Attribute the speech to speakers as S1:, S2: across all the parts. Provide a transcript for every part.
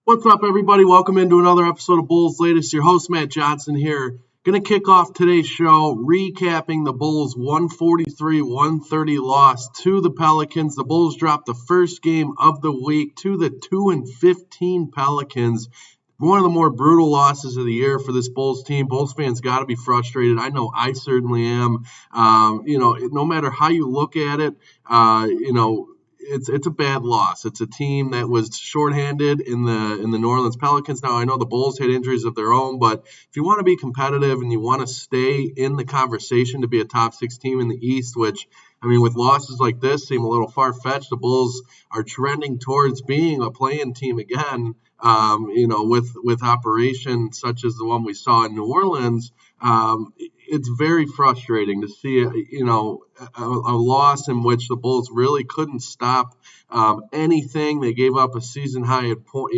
S1: What's up, everybody? Welcome into another episode of Bulls Latest. Your host, Matt Johnson here. Going to kick off today's show recapping the Bulls' 143-130 loss to the Pelicans. The Bulls dropped the first game of the week to the 2-15 Pelicans. One of the more brutal losses of the year for this Bulls team. Bulls fans got to be frustrated. I know I certainly am. No matter how you look at it, it's a bad loss. It's a team that was shorthanded in the New Orleans Pelicans. Now I know the Bulls had injuries of their own, but if you want to be competitive and you want to stay in the conversation to be a top 6 team in the East, which with losses like this seem a little far-fetched. The Bulls are trending towards being a play-in team again. With operations such as the one we saw in New Orleans. It's very frustrating to see a loss in which the Bulls really couldn't stop anything. They gave up a season high at point,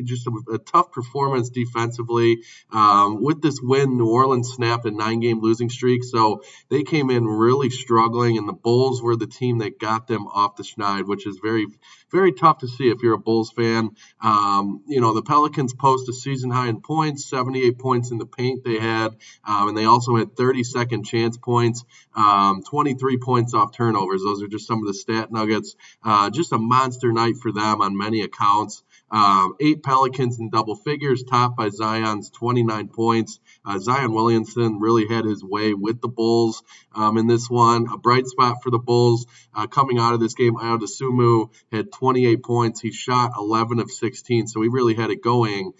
S1: just a tough performance defensively. With this win, New Orleans snapped a 9-game losing streak, so they came in really struggling, and the Bulls were the team that got them off the schneid, which is very, very tough to see if you're a Bulls fan. The Pelicans post a season high in points, 78 points in the paint they had, and they also had 30 second chance points, 23 points off turnovers. Those are just some of the stat nuggets. Just a monster night for them on many accounts. 8 Pelicans in double figures, topped by Zion's 29 points. Zion Williamson really had his way with the Bulls in this one. A bright spot for the Bulls coming out of this game. Ayo Dosunmu had 28 points. He shot 11 of 16, so he really had it going.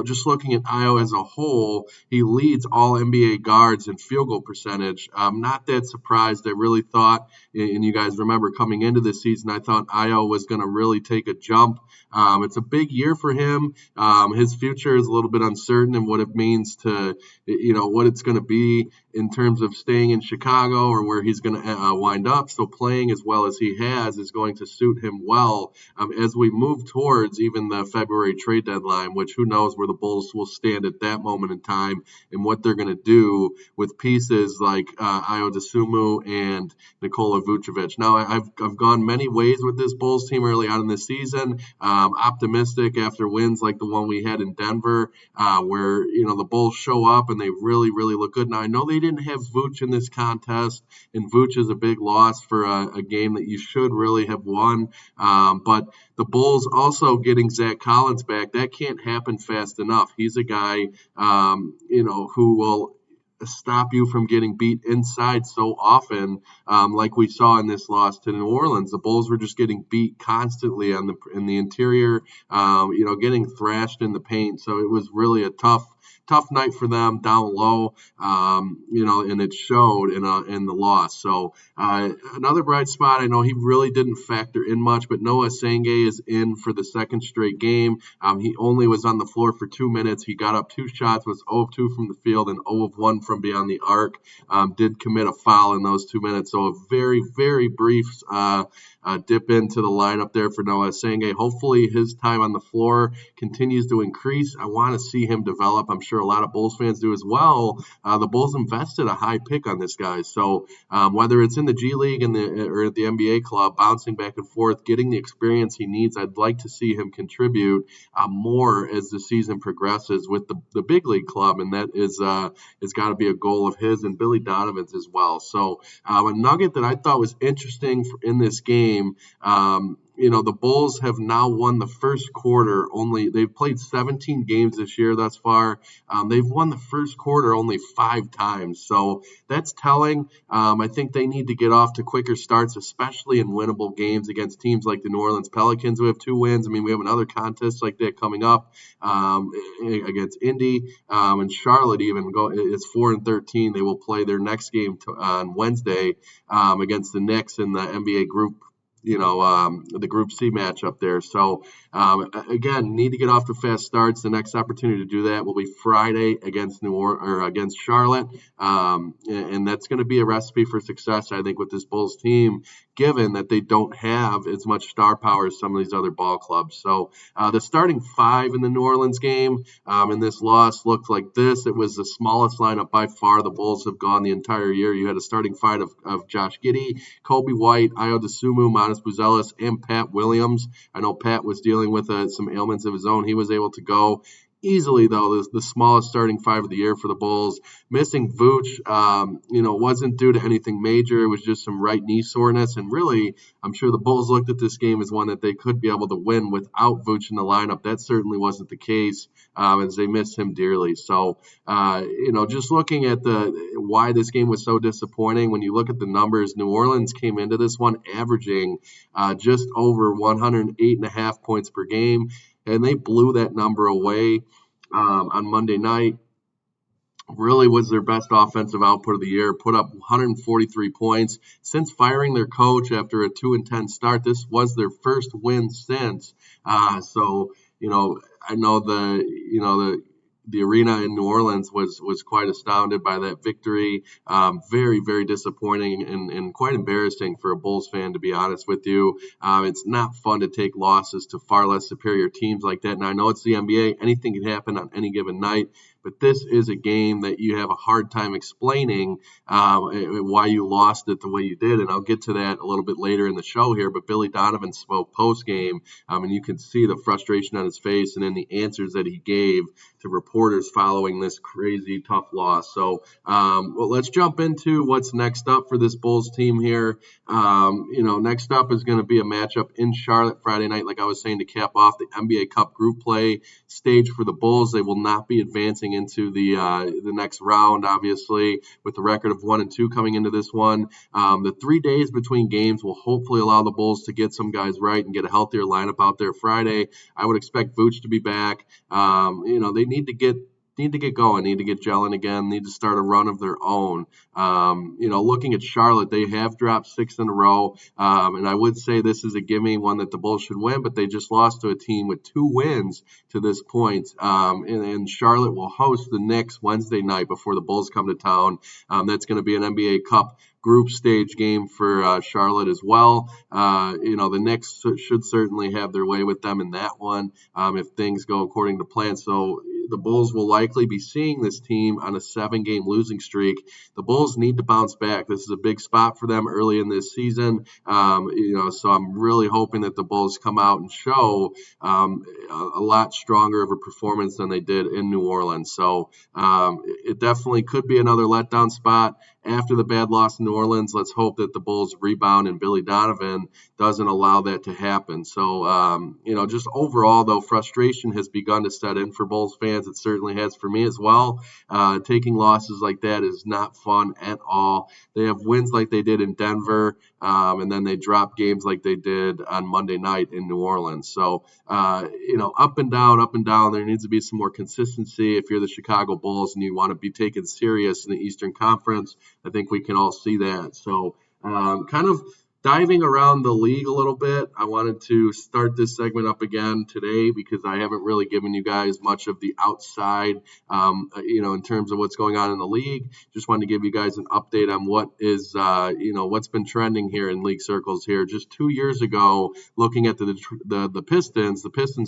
S1: Just looking at Ayo as a whole, he leads all NBA guards in field goal percentage. I'm not that surprised. I really thought, and you guys remember coming into this season, I thought Ayo was going to really take a jump. It's a big year for him. His future is a little bit uncertain and what it means to, what it's going to be in terms of staying in Chicago or where he's going to wind up. So playing as well as he has is going to suit him well as we move towards even the February trade deadline, which who knows where the Bulls will stand at that moment in time and what they're going to do with pieces like Ayo Dosunmu and Nikola Vucevic. Now, I've gone many ways with this Bulls team early on in the season. Optimistic after wins like the one we had in Denver, where the Bulls show up and they really, really look good. Now I know they didn't have Vooch in this contest, and Vooch is a big loss for a game that you should really have won. But the Bulls also getting Zach Collins back, that can't happen fast enough. He's a guy, who will stop you from getting beat inside so often, like we saw in this loss to New Orleans. The Bulls were just getting beat constantly in the interior, getting thrashed in the paint. So it was really a tough night for them down low, and it showed in the loss. So another bright spot, I know he really didn't factor in much, but Noah Sangue is in for the second straight game. He only was on the floor for 2 minutes. He got up 2 shots, was 0 of 2 from the field and 0 of 1 from beyond the arc. Did commit a foul in those 2 minutes. So a very, very brief dip into the lineup there for Noah Sangue. Hopefully his time on the floor continues to increase. I want to see him develop. I'm sure a lot of Bulls fans do as well. The Bulls invested a high pick on this guy. So whether it's in the G League or at the NBA club, bouncing back and forth, getting the experience he needs, I'd like to see him contribute more as the season progresses with the big league club, and that is got to be a goal of his and Billy Donovan's as well. So a nugget that I thought was interesting in this game, the Bulls have now won the first quarter only. They've played 17 games this year thus far. They've won the first quarter only 5 times. So that's telling. I think they need to get off to quicker starts, especially in winnable games against teams like the New Orleans Pelicans, who have 2 wins. We have another contest like that coming up against Indy, and Charlotte even is 4-13. They will play their next game on Wednesday against the Knicks in the NBA group, the Group C matchup there. So, again, need to get off to fast starts. The next opportunity to do that will be Friday against against Charlotte, and that's going to be a recipe for success, I think, with this Bulls team, given that they don't have as much star power as some of these other ball clubs. So, the starting 5 in the New Orleans game in this loss looked like this. It was the smallest lineup by far the Bulls have gone the entire year. You had a starting 5 of Josh Giddey, Kobe White, Ayo Dosunmu, Buzelis, and Pat Williams. I know Pat was dealing dealing with some ailments of his own. He was able to go easily, though, the smallest starting five of the year for the Bulls. Missing Vooch, wasn't due to anything major. It was just some right knee soreness. And really, I'm sure the Bulls looked at this game as one that they could be able to win without Vooch in the lineup. That certainly wasn't the case, as they missed him dearly. So, just looking at why this game was so disappointing, when you look at the numbers, New Orleans came into this one averaging just over 108.5 points per game, and they blew that number away on Monday night. Really was their best offensive output of the year, put up 143 points. Since firing their coach after a 2-10 start, this was their first win since. I know the arena in New Orleans was quite astounded by that victory. Very, very disappointing and quite embarrassing for a Bulls fan, to be honest with you. It's not fun to take losses to far less superior teams like that. And I know it's the NBA. Anything can happen on any given night. But this is a game that you have a hard time explaining why you lost it the way you did. And I'll get to that a little bit later in the show here. But Billy Donovan spoke post-game, and you can see the frustration on his face and then the answers that he gave to reporters following this crazy tough loss. So let's jump into what's next up for this Bulls team here. Next up is going to be a matchup in Charlotte Friday night, like I was saying, to cap off the NBA Cup group play stage for the Bulls. They will not be advancing into the next round, obviously, with the record of 1-2 coming into this one. The 3 days between games will hopefully allow the Bulls to get some guys right and get a healthier lineup out there Friday. I would expect Vooch to be back. They need to get going, need to get gelling again, need to start a run of their own. Looking at Charlotte, they have dropped 6 in a row, and I would say this is a gimme, one that the Bulls should win, but they just lost to a team with 2 wins to this point. And Charlotte will host the Knicks Wednesday night before the Bulls come to town. That's going to be an NBA Cup group stage game for Charlotte as well. The Knicks should certainly have their way with them in that one if things go according to plan. So the Bulls will likely be seeing this team on a 7-game losing streak. The Bulls need to bounce back. This is a big spot for them early in this season. So I'm really hoping that the Bulls come out and show a lot stronger of a performance than they did in New Orleans. So it definitely could be another letdown spot. After the bad loss in New Orleans, let's hope that the Bulls rebound and Billy Donovan doesn't allow that to happen. So, just overall, though, frustration has begun to set in for Bulls fans. It certainly has for me as well. Taking losses like that is not fun at all. They have wins like they did in Denver, and then they drop games like they did on Monday night in New Orleans. So, up and down, up and down. There needs to be some more consistency if you're the Chicago Bulls and you want to be taken serious in the Eastern Conference. I think we can all see that. So kind of diving around the league a little bit, I wanted to start this segment up again today because I haven't really given you guys much of the outside, in terms of what's going on in the league. Just wanted to give you guys an update on what is, what's been trending here in league circles here. Just 2 years ago, looking at the Pistons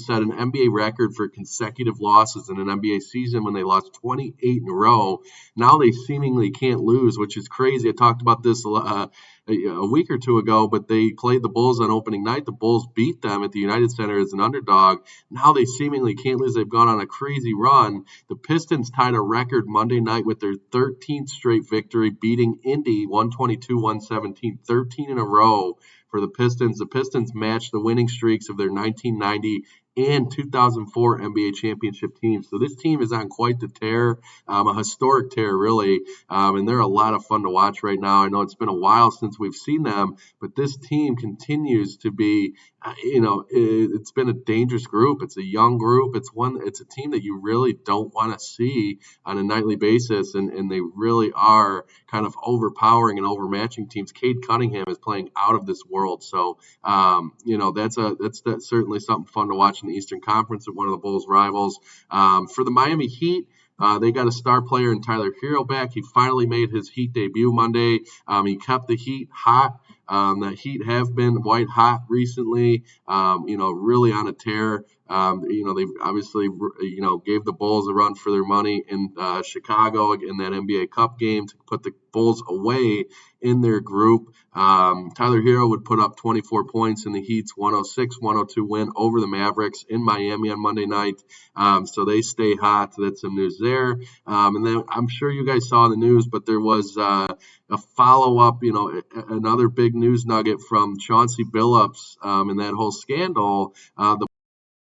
S1: set an NBA record for consecutive losses in an NBA season when they lost 28 in a row. Now they seemingly can't lose, which is crazy. I talked about this a week or two ago, but they played the Bulls on opening night. The Bulls beat them at the United Center as an underdog. Now they seemingly can't lose. They've gone on a crazy run. The Pistons tied a record Monday night with their 13th straight victory, beating Indy 122-117, 13 in a row for the Pistons. The Pistons matched the winning streaks of their 1990 and 2004 NBA championship teams. So this team is on quite the tear, a historic tear, really, and they're a lot of fun to watch right now. I know it's been a while since we've seen them, but this team continues to be, it's been a dangerous group. It's a young group. It's a team that you really don't want to see on a nightly basis, and they really are kind of overpowering and overmatching teams. Cade Cunningham is playing out of this world. So, that's certainly something fun to watch in the Eastern Conference with one of the Bulls' rivals. For the Miami Heat, they got a star player in Tyler Hero back. He finally made his Heat debut Monday. He kept the Heat hot. The Heat have been white hot recently, really on a tear. They obviously, gave the Bulls a run for their money in Chicago in that NBA Cup game to put the Bulls away in their group. Tyler Hero would put up 24 points in the Heat's 106-102 win over the Mavericks in Miami on Monday night. So they stay hot. That's some news there. And then I'm sure you guys saw the news, but there was a follow-up, another big news nugget from Chauncey Billups in that whole scandal. The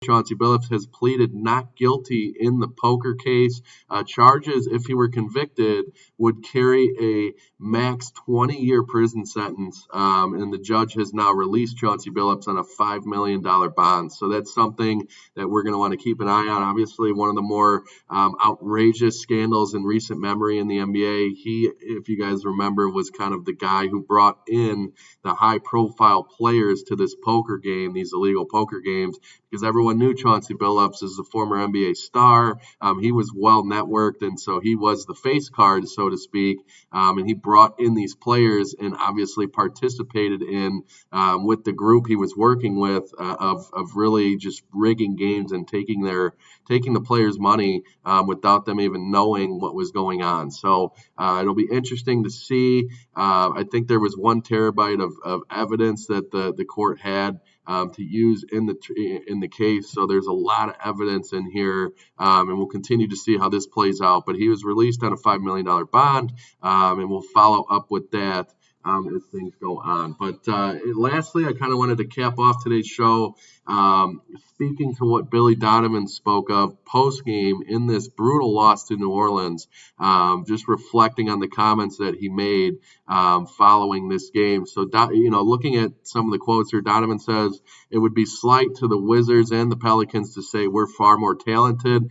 S1: Chauncey Billups has pleaded not guilty in the poker case. Charges, if he were convicted, would carry a max 20-year prison sentence, and the judge has now released Chauncey Billups on a $5 million bond. So that's something that we're going to want to keep an eye on. Obviously, one of the more outrageous scandals in recent memory in the NBA. He, if you guys remember, was kind of the guy who brought in the high-profile players to this poker game, these illegal poker games, because everyone knew Chauncey Billups as a former NBA star. He was well networked, and so he was the face card, so to speak. And he brought in these players and obviously participated in with the group he was working with of really just rigging games and taking the players' money without them even knowing what was going on. So it'll be interesting to see. I think there was 1 terabyte of evidence that the court had to use in the case. So there's a lot of evidence in here, and we'll continue to see how this plays out. But he was released on a $5 million bond, and we'll follow up with that as things go on. But lastly, I kind of wanted to cap off today's show speaking to what Billy Donovan spoke of post-game in this brutal loss to New Orleans, just reflecting on the comments that he made following this game. So, looking at some of the quotes here, Donovan says, it would be slight to the Wizards and the Pelicans to say we're far more talented.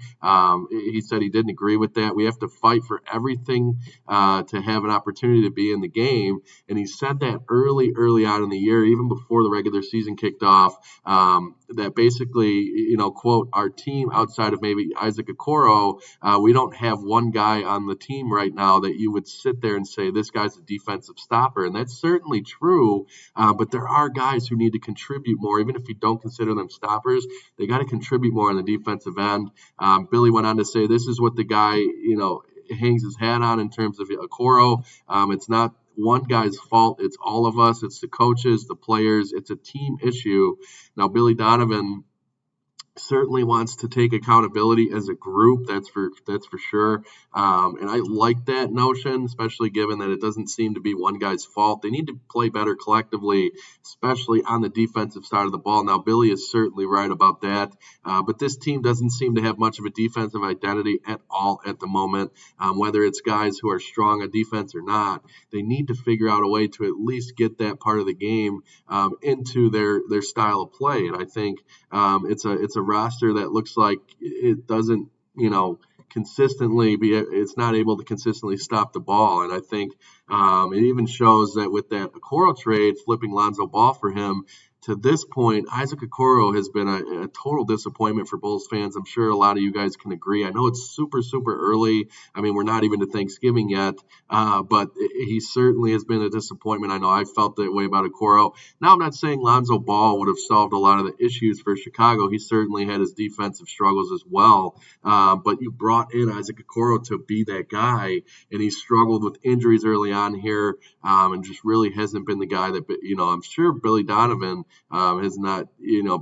S1: He said he didn't agree with that. We have to fight for everything to have an opportunity to be in the game. And he said that early on in the year, even before the regular season kicked off, that basically, quote, our team outside of maybe Isaac Okoro, we don't have one guy on the team right now that you would sit there and say, this guy's a defensive stopper. And that's certainly true, but there are guys who need to contribute more. Even if you don't consider them stoppers, they got to contribute more on the defensive end. Billy went on to say, this is what the guy, hangs his hat on in terms of Okoro. It's not one guy's fault. It's all of us. It's the coaches, the players. It's a team issue. Now, Billy Donovan certainly wants to take accountability as a group. That's for sure. And I like that notion, especially given that it doesn't seem to be one guy's fault. They need to play better collectively, especially on the defensive side of the ball. Now, Billy is certainly right about that. But this team doesn't seem to have much of a defensive identity at all at the moment. Whether it's guys who are strong on defense or not, they need to figure out a way to at least get that part of the game into their style of play. And I think it's a roster that looks like it doesn't, it's not able to consistently stop the ball. And I think it even shows that with that Okoro trade, flipping Lonzo Ball for him, to this point, Isaac Okoro has been a total disappointment for Bulls fans. I'm sure a lot of you guys can agree. I know it's super, super early. I mean, we're not even to Thanksgiving yet, but he certainly has been a disappointment. I know I felt that way about Okoro. Now, I'm not saying Lonzo Ball would have solved a lot of the issues for Chicago. He certainly had his defensive struggles as well, but you brought in Isaac Okoro to be that guy, and he struggled with injuries early on here, and just really hasn't been the guy that, I'm sure Billy Donovan has not,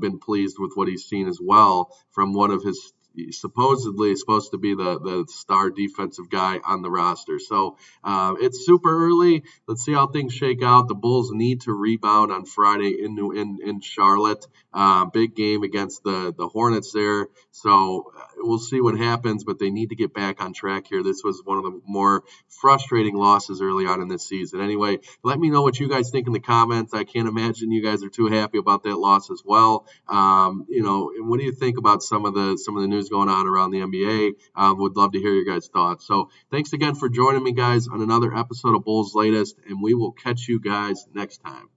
S1: been pleased with what he's seen as well from one of his supposedly supposed to be the star defensive guy on the roster. So it's super early. Let's see how things shake out. The Bulls need to rebound on Friday in Charlotte. Big game against the Hornets there. So we'll see what happens, but they need to get back on track here. This was one of the more frustrating losses early on in this season. Anyway, let me know what you guys think in the comments. I can't imagine you guys are too happy about that loss as well. What do you think about some of the news going on around the NBA? Would love to hear your guys' thoughts. So thanks again for joining me, guys, on another episode of Bulls Latest, and we will catch you guys next time.